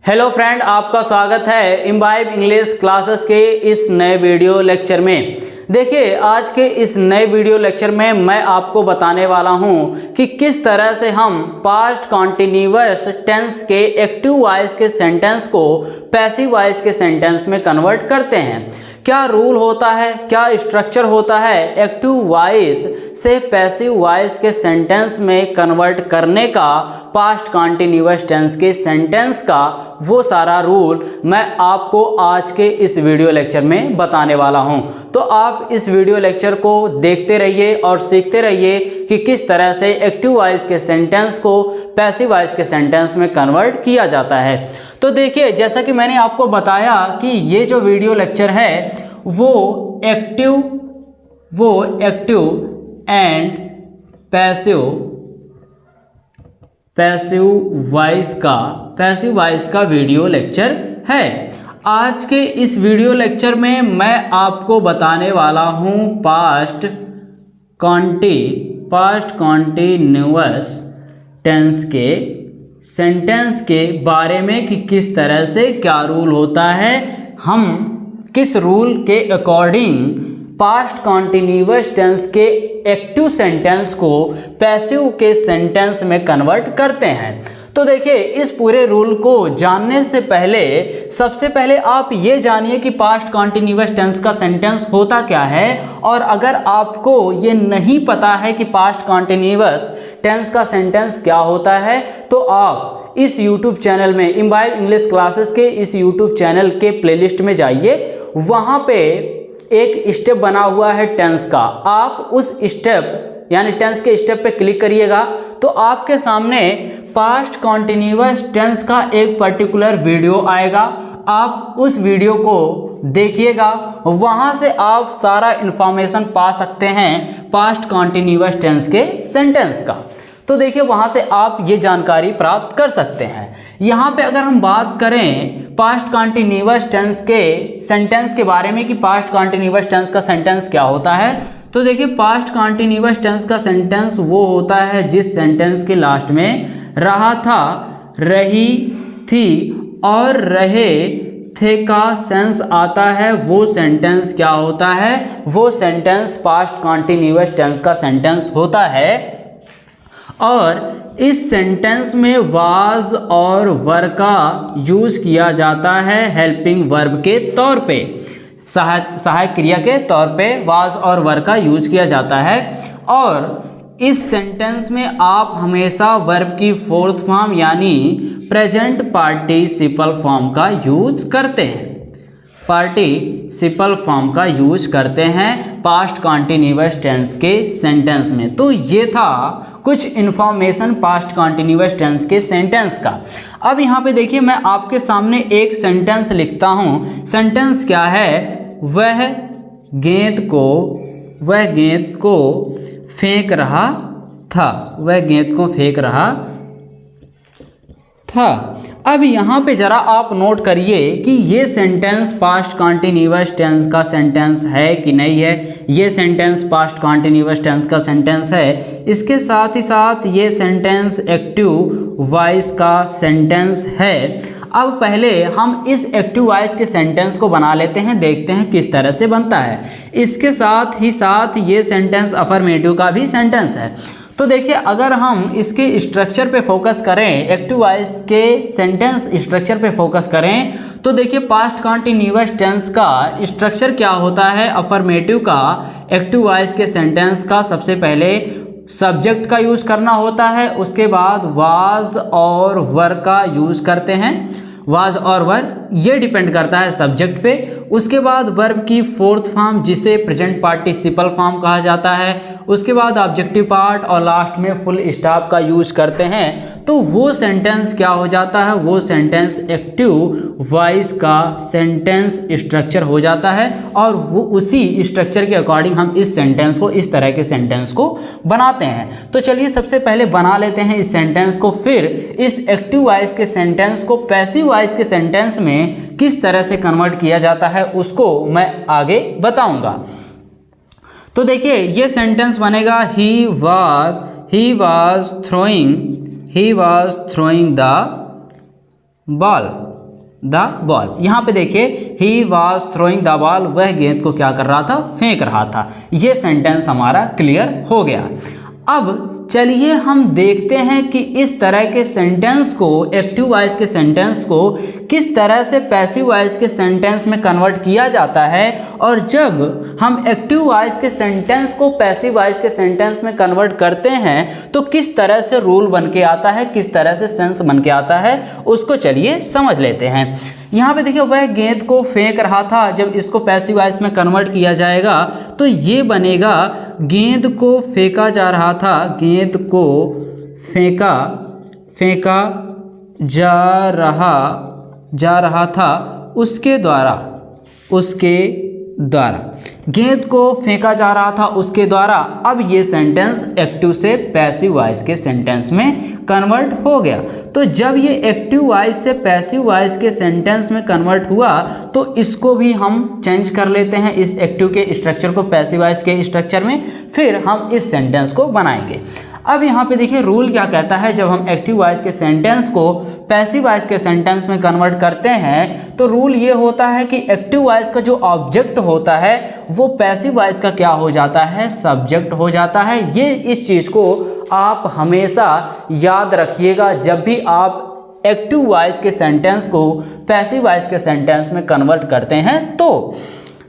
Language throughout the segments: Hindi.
हेलो फ्रेंड, आपका स्वागत है इम्बाइब इंग्लिश क्लासेस के इस नए वीडियो लेक्चर में। देखिए, आज के इस नए वीडियो लेक्चर में मैं आपको बताने वाला हूं कि किस तरह से हम पास्ट कॉन्टिन्यूअस टेंस के एक्टिव वॉइस के सेंटेंस को पैसिव वॉइस के सेंटेंस में कन्वर्ट करते हैं। क्या रूल होता है, क्या स्ट्रक्चर होता है एक्टिव वॉइस से पैसिव वॉइस के सेंटेंस में कन्वर्ट करने का, पास्ट कॉन्टिन्यूअस टेंस के सेंटेंस का, वो सारा रूल मैं आपको आज के इस वीडियो लेक्चर में बताने वाला हूं। तो आप इस वीडियो लेक्चर को देखते रहिए और सीखते रहिए कि किस तरह से एक्टिव वॉइस के सेंटेंस को पैसिव वॉइस के सेंटेंस में कन्वर्ट किया जाता है। तो देखिए, जैसा कि मैंने आपको बताया कि ये जो वीडियो लेक्चर है वो एक्टिव एंड पैसिव वॉइस का वीडियो लेक्चर है। आज के इस वीडियो लेक्चर में मैं आपको बताने वाला हूं पास्ट कॉन्टिन्यूअस टेंस के सेंटेंस के बारे में कि किस तरह से क्या रूल होता है, हम किस रूल के अकॉर्डिंग पास्ट कॉन्टिन्यूअस टेंस के एक्टिव सेंटेंस को पैसिव के सेंटेंस में कन्वर्ट करते हैं। तो देखिए, इस पूरे रूल को जानने से पहले सबसे पहले आप ये जानिए कि पास्ट कॉन्टिन्यूअस टेंस का सेंटेंस होता क्या है। और अगर आपको ये नहीं पता है कि पास्ट कॉन्टिन्यूअस टेंस का सेंटेंस क्या होता है, तो आप इस YouTube चैनल में इम्बाइब इंग्लिश क्लासेस के इस YouTube चैनल के प्लेलिस्ट में जाइए। वहाँ पे एक स्टेप बना हुआ है टेंस का। आप उस स्टेप यानी टेंस के स्टेप पे क्लिक करिएगा तो आपके सामने पास्ट कॉन्टिन्यूअस टेंस का एक पर्टिकुलर वीडियो आएगा। आप उस वीडियो को देखिएगा, वहां से आप सारा इंफॉर्मेशन पा सकते हैं पास्ट कॉन्टिन्यूअस टेंस के सेंटेंस का। तो देखिए, वहां से आप ये जानकारी प्राप्त कर सकते हैं। यहाँ पे अगर हम बात करें पास्ट कॉन्टिन्यूअस टेंस के सेंटेंस के बारे में कि पास्ट कॉन्टिन्यूअस टेंस का सेंटेंस क्या होता है, तो देखिए, पास्ट कॉन्टिन्यूअस टेंस का सेंटेंस वो होता है जिस सेंटेंस के लास्ट में रहा था, रही थी और रहे थे का सेंस आता है। वो सेंटेंस क्या होता है? वो सेंटेंस पास्ट कॉन्टिन्यूअस टेंस का सेंटेंस होता है। और इस सेंटेंस में वाज और वर का यूज किया जाता है हेल्पिंग वर्ब के तौर पे, सहायक क्रिया के तौर पे वाज और वर का यूज किया जाता है। और इस सेंटेंस में आप हमेशा वर्ब की फोर्थ फॉर्म यानी प्रेजेंट पार्टिसिपल फॉर्म का यूज करते हैं, पार्टिसिपल फॉर्म का यूज करते हैं पास्ट कॉन्टिन्यूअस टेंस के सेंटेंस में। तो ये था कुछ इन्फॉर्मेशन पास्ट कॉन्टिन्यूअस टेंस के सेंटेंस का। अब यहाँ पे देखिए, मैं आपके सामने एक सेंटेंस लिखता हूँ। सेंटेंस क्या है? वह गेंद को फेंक रहा था। वह गेंद को फेंक रहा था। अब यहाँ पे जरा आप नोट करिए कि ये सेंटेंस पास्ट कॉन्टिन्यूअस टेंस का सेंटेंस है कि नहीं है। ये सेंटेंस पास्ट कॉन्टिन्यूअस टेंस का सेंटेंस है। इसके साथ ही साथ ये सेंटेंस एक्टिव वॉइस का सेंटेंस है। अब पहले हम इस एक्टिव वॉइस के सेंटेंस को बना लेते हैं, देखते हैं किस तरह से बनता है। इसके साथ ही साथ ये सेंटेंस अफर्मेटिव का भी सेंटेंस है। तो देखिए, अगर हम इसके स्ट्रक्चर पे फोकस करें, एक्टिव वॉइस के सेंटेंस स्ट्रक्चर पे फोकस करें, तो देखिए, पास्ट कॉन्टिन्यूअस टेंस का स्ट्रक्चर क्या होता है अफर्मेटिव का, एक्टिव वॉइस के सेंटेंस का। सबसे पहले सब्जेक्ट का यूज करना होता है, उसके बाद वाज और वर का यूज करते हैं। वाज और वर ये डिपेंड करता है सब्जेक्ट पे। उसके बाद वर्ब की फोर्थ फॉर्म जिसे प्रेजेंट पार्टिसिपल फॉर्म कहा जाता है। उसके बाद ऑब्जेक्टिव पार्ट और लास्ट में फुल स्टॉप का यूज करते हैं। तो वो सेंटेंस क्या हो जाता है? वो सेंटेंस एक्टिव वॉइस का सेंटेंस स्ट्रक्चर हो जाता है। और वो उसी स्ट्रक्चर के अकॉर्डिंग हम इस सेंटेंस को, इस तरह के सेंटेंस को बनाते हैं। तो चलिए, सबसे पहले बना लेते हैं इस सेंटेंस को, फिर इस एक्टिव वॉइस के सेंटेंस को पैसिव वॉइस के सेंटेंस में किस तरह से कन्वर्ट किया जाता है उसको मैं आगे बताऊंगा। तो देखिए, ये सेंटेंस बनेगा he was throwing the ball. The ball. यहाँ पे देखिए he was throwing the ball, वह गेंद को क्या कर रहा था, फेंक रहा था। ये सेंटेंस हमारा क्लियर हो गया। अब चलिए हम देखते हैं कि इस तरह के सेंटेंस को, एक्टिव वॉइस के सेंटेंस को किस तरह से पैसिव वॉइस के सेंटेंस में कन्वर्ट किया जाता है, और जब हम एक्टिव वॉइस के सेंटेंस को पैसिव वॉइस के सेंटेंस में कन्वर्ट करते हैं तो किस तरह से रूल बन के आता है, किस तरह से सेंस बन के आता है, उसको चलिए समझ लेते हैं। यहाँ पे देखिए वह गेंद को फेंक रहा था, जब इसको पैसिव वॉइस में कन्वर्ट किया जाएगा तो ये बनेगा गेंद को फेंका जा रहा था, गेंद को फेंका जा रहा था उसके द्वारा गेंद को फेंका जा रहा था उसके द्वारा। अब ये सेंटेंस एक्टिव से पैसिव वॉइस के सेंटेंस में कन्वर्ट हो गया। तो जब ये एक्टिव वॉइस से पैसिव वॉइस के सेंटेंस में कन्वर्ट हुआ तो इसको भी हम चेंज कर लेते हैं, इस एक्टिव के स्ट्रक्चर को पैसिव वॉइस के स्ट्रक्चर में, फिर हम इस सेंटेंस को बनाएंगे। अब यहाँ पे देखिए रूल क्या कहता है, जब हम एक्टिव वॉइस के सेंटेंस को पैसिव वॉइस के सेंटेंस में कन्वर्ट करते हैं तो रूल ये होता है कि एक्टिव वॉइस का जो ऑब्जेक्ट होता है वो पैसिव वॉइस का क्या हो जाता है, सब्जेक्ट हो जाता है। ये इस चीज़ को आप हमेशा याद रखिएगा जब भी आप एक्टिव वॉइस के सेंटेंस को पैसिव वॉइस के सेंटेंस में कन्वर्ट करते हैं। तो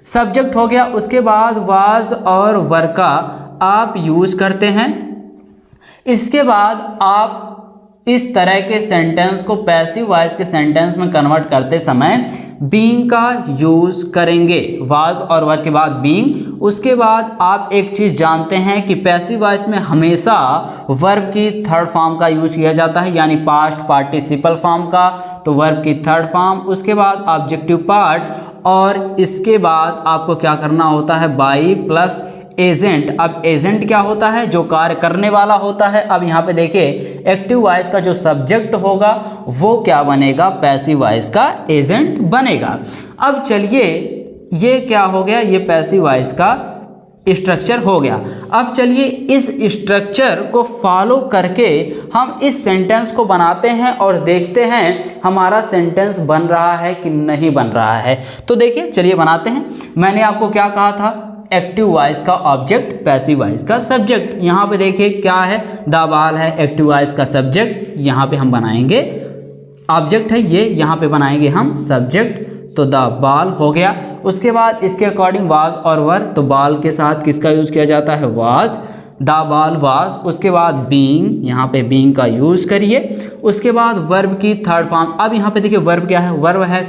सब्जेक्ट हो गया, उसके बाद वाज और वर का आप यूज करते हैं। इसके बाद आप इस तरह के सेंटेंस को पैसिव वॉइस के सेंटेंस में कन्वर्ट करते समय बीइंग का यूज करेंगे, वाज और वर के बाद बीइंग। उसके बाद आप एक चीज़ जानते हैं कि पैसिव वॉइस में हमेशा वर्ब की थर्ड फॉर्म का यूज किया जाता है, यानी पास्ट पार्टिसिपल फॉर्म का, तो वर्ब की थर्ड फॉर्म। उसके बाद ऑब्जेक्टिव पार्ट, और इसके बाद आपको क्या करना होता है, बाई प्लस एजेंट। अब एजेंट क्या होता है, जो कार्य करने वाला होता है। अब यहाँ पे देखिए एक्टिव वॉइस का जो सब्जेक्ट होगा वो क्या बनेगा, पैसिव वॉइस का एजेंट बनेगा। अब चलिए ये क्या हो गया, ये पैसिव वॉइस का स्ट्रक्चर हो गया। अब चलिए इस स्ट्रक्चर को फॉलो करके हम इस सेंटेंस को बनाते हैं और देखते हैं हमारा सेंटेंस बन रहा है कि नहीं बन रहा है। तो देखिए चलिए बनाते हैं। मैंने आपको क्या कहा था, एक्टिव वॉइस का ऑब्जेक्ट, पैसिव वॉइस का सब्जेक्ट। यहाँ पे देखिए क्या है, द बॉल है एक्टिव वॉइस का सब्जेक्ट, यहाँ पे हम बनाएंगे ऑब्जेक्ट है ये, यहाँ पे बनाएंगे हम सब्जेक्ट, तो द बॉल हो गया। उसके बाद इसके अकॉर्डिंग वाज और वर, तो बॉल के साथ किसका यूज किया जाता है, वाज, द बॉल वाज। उसके बाद बीइंग, यहाँ पे बीइंग का यूज करिए। उसके बाद वर्ब की थर्ड फॉर्म। अब यहाँ पे देखिए वर्ब क्या है, वर्ब है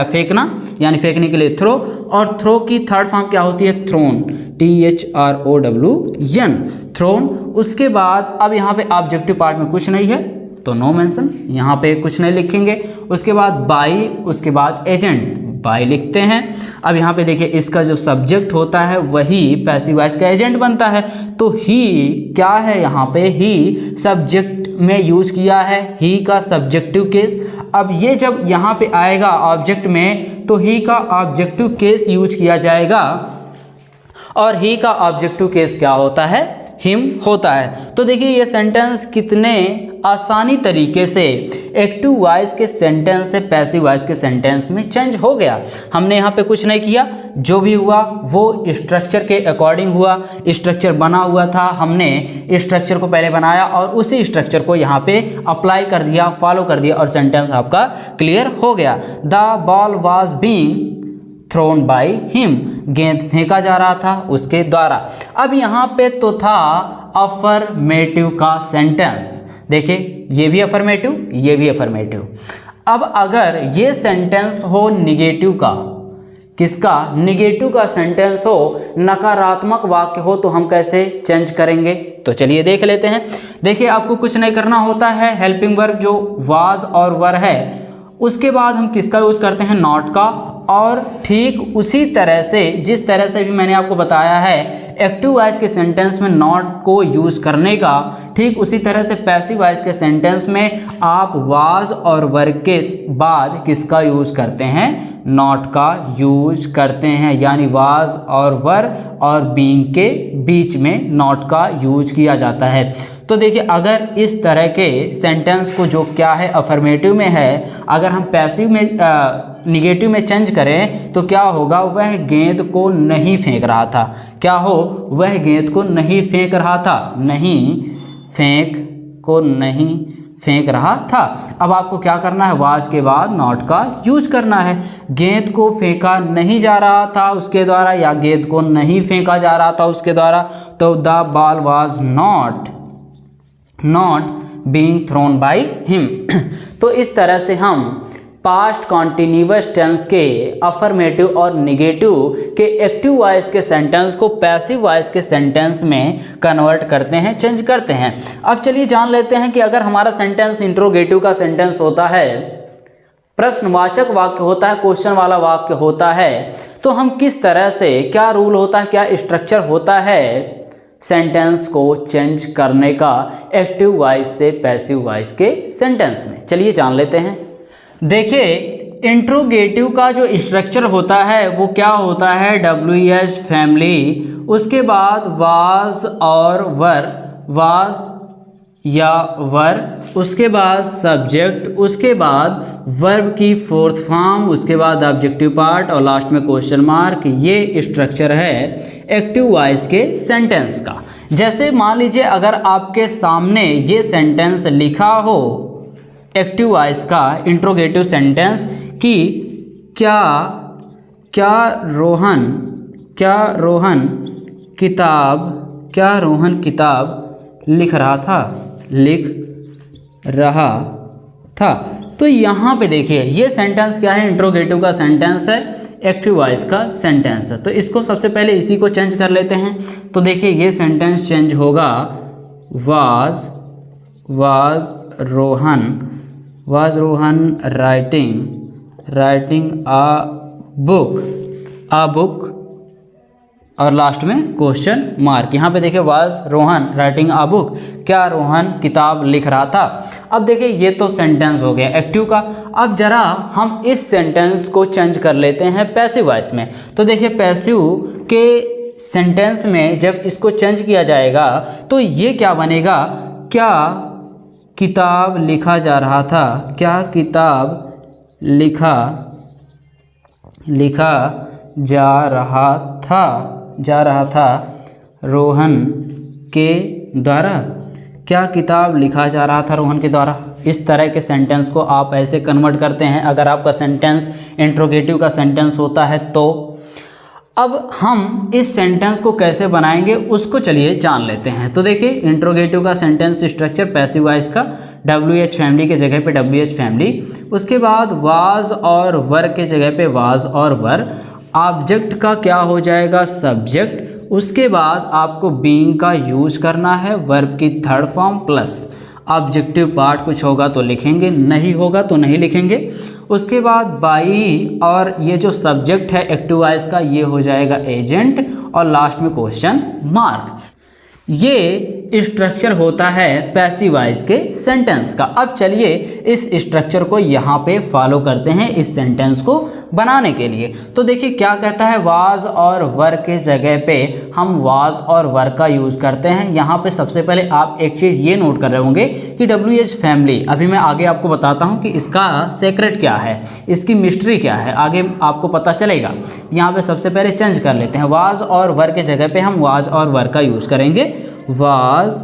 फेंकना, यानी फेंकने के लिए थ्रो, और थ्रो की थर्ड फॉर्म क्या होती है, थ्रोन, THROWN, थ्रोन। उसके बाद अब यहाँ पे ऑब्जेक्टिव पार्ट में कुछ नहीं है तो नो मेंशन, यहाँ पे कुछ नहीं लिखेंगे। उसके बाद बाई, उसके बाद एजेंट, बाई लिखते हैं। अब यहाँ पे देखिए इसका जो सब्जेक्ट होता है वही पैसिव वॉइस का एजेंट बनता है, तो ही क्या है, यहाँ पे ही सब्जेक्ट में यूज किया है, ही का सब्जेक्टिव केस। अब ये जब यहाँ पे आएगा ऑब्जेक्ट में तो ही का ऑब्जेक्टिव केस यूज किया जाएगा, और ही का ऑब्जेक्टिव केस क्या होता है, हिम होता है। तो देखिए ये सेंटेंस कितने आसानी तरीके से एक्टिव वॉइस के सेंटेंस से पैसिव वॉइस के सेंटेंस में चेंज हो गया। हमने यहाँ पे कुछ नहीं किया, जो भी हुआ वो स्ट्रक्चर के अकॉर्डिंग हुआ, स्ट्रक्चर बना हुआ था, हमने स्ट्रक्चर को पहले बनाया और उसी स्ट्रक्चर को यहाँ पे अप्लाई कर दिया, फॉलो कर दिया, और सेंटेंस आपका क्लियर हो गया। The ball was being thrown by him, गेंद फेंका जा रहा था उसके द्वारा। अब यहाँ पे तो था अफर्मेटिव का सेंटेंस, देखिए ये भी अफर्मेटिव, ये भी अफर्मेटिव। अब अगर ये सेंटेंस हो निगेटिव का, किसका, निगेटिव का सेंटेंस हो, नकारात्मक वाक्य हो, तो हम कैसे चेंज करेंगे, तो चलिए देख लेते हैं। देखिए आपको कुछ नहीं करना होता है, हेल्पिंग वर्ब जो वाज और वर है उसके बाद हम किसका यूज करते हैं, नॉट का। और ठीक उसी तरह से जिस तरह से भी मैंने आपको बताया है एक्टिव वॉइस के सेंटेंस में नॉट को यूज करने का, ठीक उसी तरह से पैसिव वॉइस के सेंटेंस में आप वाज और वर के बाद किसका यूज करते हैं, नॉट का यूज करते हैं, यानी वाज और वर और बीइंग के बीच में नॉट का यूज किया जाता है। तो देखिए अगर इस तरह के सेंटेंस को जो क्या है अफर्मेटिव में है, अगर हम पैसिव में निगेटिव में चेंज करें तो क्या होगा, वह गेंद को नहीं फेंक रहा था, क्या हो, वह गेंद को नहीं फेंक रहा था, नहीं फेंक रहा था। अब आपको क्या करना है, वाज के बाद नॉट का यूज करना है। गेंद को फेंका नहीं जा रहा था उसके द्वारा, या गेंद को नहीं फेंका जा रहा था उसके द्वारा, तो the ball was not being thrown by him. तो इस तरह से हम पास्ट कॉन्टिन्यूअस टेंस के अफर्मेटिव और निगेटिव के एक्टिव वॉइस के सेंटेंस को पैसिव वॉइस के सेंटेंस में कन्वर्ट करते हैं, चेंज करते हैं। अब चलिए जान लेते हैं कि अगर हमारा सेंटेंस इंट्रोगेटिव का सेंटेंस होता है, प्रश्नवाचक वाक्य होता है, क्वेश्चन वाला वाक्य होता है, तो हम किस तरह से, क्या रूल होता है, क्या स्ट्रक्चर होता है सेंटेंस को चेंज करने का एक्टिव वॉइस से पैसिव वॉइस के सेंटेंस में। चलिए जान लेते हैं। देखिए इंट्रोगेटिव का जो स्ट्रक्चर होता है वो क्या होता है, WH फैमिली, उसके बाद वाज और वर, वाज या वर, उसके बाद सब्जेक्ट, उसके बाद वर्ब की फोर्थ फॉर्म, उसके बाद ऑब्जेक्टिव पार्ट और लास्ट में क्वेश्चन मार्क। ये स्ट्रक्चर है एक्टिव वॉइस के सेंटेंस का। जैसे मान लीजिए अगर आपके सामने ये सेंटेंस लिखा हो एक्टिव वॉइस का इंट्रोगेटिव सेंटेंस कि क्या रोहन किताब लिख रहा था, तो यहाँ पे देखिए ये सेंटेंस क्या है, इंट्रोगेटिव का सेंटेंस है, एक्टिव वॉइस का सेंटेंस है। तो इसको सबसे पहले इसी को चेंज कर लेते हैं। तो देखिए ये सेंटेंस चेंज होगा, was Rohan writing a book और लास्ट में क्वेश्चन मार्क। यहाँ पे देखिए was Rohan writing a book, क्या रोहन किताब लिख रहा था। अब देखिए ये तो सेंटेंस हो गया एक्टिव का। अब जरा हम इस सेंटेंस को चेंज कर लेते हैं पैसिव वॉइस में। तो देखिए पैसिव के सेंटेंस में जब इसको चेंज किया जाएगा तो ये क्या बनेगा, क्या किताब लिखा जा रहा था, क्या किताब लिखा जा रहा था रोहन के द्वारा, क्या किताब लिखा जा रहा था रोहन के द्वारा। इस तरह के सेंटेंस को आप ऐसे कन्वर्ट करते हैं अगर आपका सेंटेंस इंट्रोगेटिव का सेंटेंस होता है तो। अब हम इस सेंटेंस को कैसे बनाएंगे उसको चलिए जान लेते हैं। तो देखिए इंट्रोगेटिव का सेंटेंस स्ट्रक्चर पैसिव वॉइस का, WH फैमिली के जगह पे WH फैमिली, उसके बाद वाज और वर के जगह पे वाज और वर, ऑब्जेक्ट का क्या हो जाएगा, सब्जेक्ट, उसके बाद आपको बीइंग का यूज करना है, वर्ब की third form plus objective part, कुछ होगा तो लिखेंगे, नहीं होगा तो नहीं लिखेंगे। उसके बाद बाई और ये जो सब्जेक्ट है एक्टिव वॉइस का ये हो जाएगा एजेंट और लास्ट में क्वेश्चन मार्क। ये स्ट्रक्चर होता है पैसिव वॉइस के सेंटेंस का। अब चलिए इस स्ट्रक्चर को यहाँ पे फॉलो करते हैं इस सेंटेंस को बनाने के लिए। तो देखिए क्या कहता है, वाज और वर के जगह पे हम वाज और वर का यूज़ करते हैं। यहाँ पे सबसे पहले आप एक चीज़ ये नोट कर रहे होंगे कि WH फैमिली, अभी मैं आगे आपको बताता हूँ कि इसका सीक्रेट क्या है, इसकी मिस्ट्री क्या है, आगे आपको पता चलेगा। यहाँ पे सबसे पहले चेंज कर लेते हैं, वाज और वर के जगह पे हम वाज और वर का यूज़ करेंगे, वाज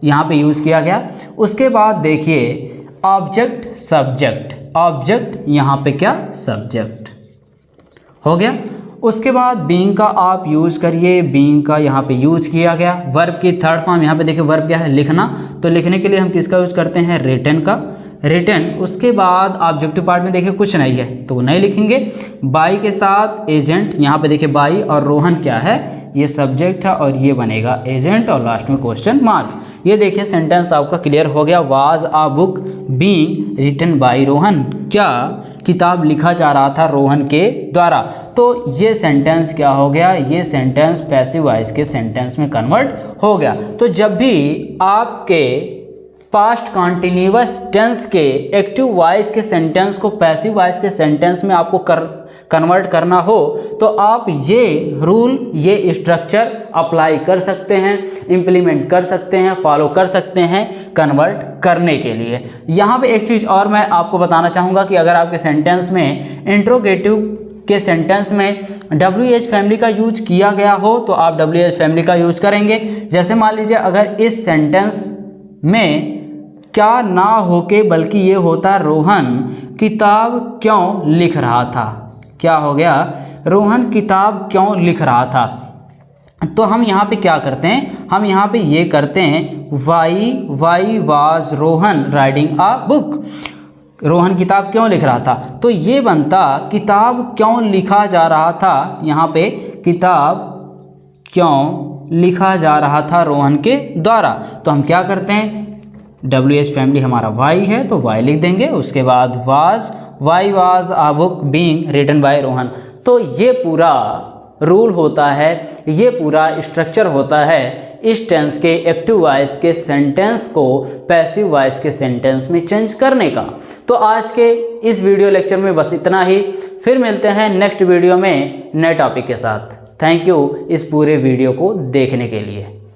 यहाँ पे यूज़ किया गया। उसके बाद देखिए ऑब्जेक्ट सब्जेक्ट, ऑब्जेक्ट यहाँ पे क्या, सब्जेक्ट हो गया। उसके बाद बीइंग का आप यूज़ करिए, बीइंग का यहाँ पे यूज़ किया गया। वर्ब की थर्ड फॉर्म यहाँ पे देखिए, वर्ब क्या है, लिखना, तो लिखने के लिए हम किसका यूज़ करते हैं, रिटन का, रिटन। उसके बाद ऑब्जेक्टिव पार्ट में देखिए कुछ नहीं है तो नहीं लिखेंगे। बाई के साथ एजेंट, यहाँ पे देखिए बाई और रोहन क्या है, ये सब्जेक्ट है और ये बनेगा एजेंट और लास्ट में क्वेश्चन मार्क। ये देखिए सेंटेंस आपका क्लियर हो गया। Was a book being written by Rohan, क्या किताब लिखा जा रहा था रोहन के द्वारा। तो ये सेंटेंस क्या हो गया, ये सेंटेंस पैसिव वॉइस के सेंटेंस में कन्वर्ट हो गया। तो जब भी आपके पास्ट कॉन्टिन्यूअस टेंस के एक्टिव वॉइस के सेंटेंस को पैसिव वॉइस के सेंटेंस में आपको कन्वर्ट करना हो तो आप ये रूल, ये स्ट्रक्चर अप्लाई कर सकते हैं, इम्प्लीमेंट कर सकते हैं, फॉलो कर सकते हैं कन्वर्ट करने के लिए। यहाँ पे एक चीज़ और मैं आपको बताना चाहूँगा कि अगर आपके सेंटेंस में इंट्रोगेटिव के सेंटेंस में WH फैमिली का यूज किया गया हो तो आप WH फैमिली का यूज करेंगे। जैसे मान लीजिए अगर इस सेंटेंस में क्या ना होके बल्कि ये होता रोहन किताब क्यों लिख रहा था, क्या हो गया, रोहन किताब क्यों लिख रहा था। तो हम यहाँ पे क्या करते हैं, हम यहाँ पे ये करते हैं why was Rohan writing a book, Rohan किताब क्यों लिख रहा था। तो ये बनता किताब क्यों लिखा जा रहा था, यहाँ पे किताब क्यों लिखा जा रहा था रोहन के द्वारा। तो हम क्या करते हैं, WH फैमिली हमारा वाई है तो वाई लिख देंगे, उसके बाद why was a book being written by Rohan. तो ये पूरा रूल होता है, ये पूरा स्ट्रक्चर होता है इस टेंस के एक्टिव वॉइस के सेंटेंस को पैसिव वॉइस के सेंटेंस में चेंज करने का। तो आज के इस वीडियो लेक्चर में बस इतना ही, फिर मिलते हैं नेक्स्ट वीडियो में नए टॉपिक के साथ। थैंक यू इस पूरे वीडियो को देखने के लिए।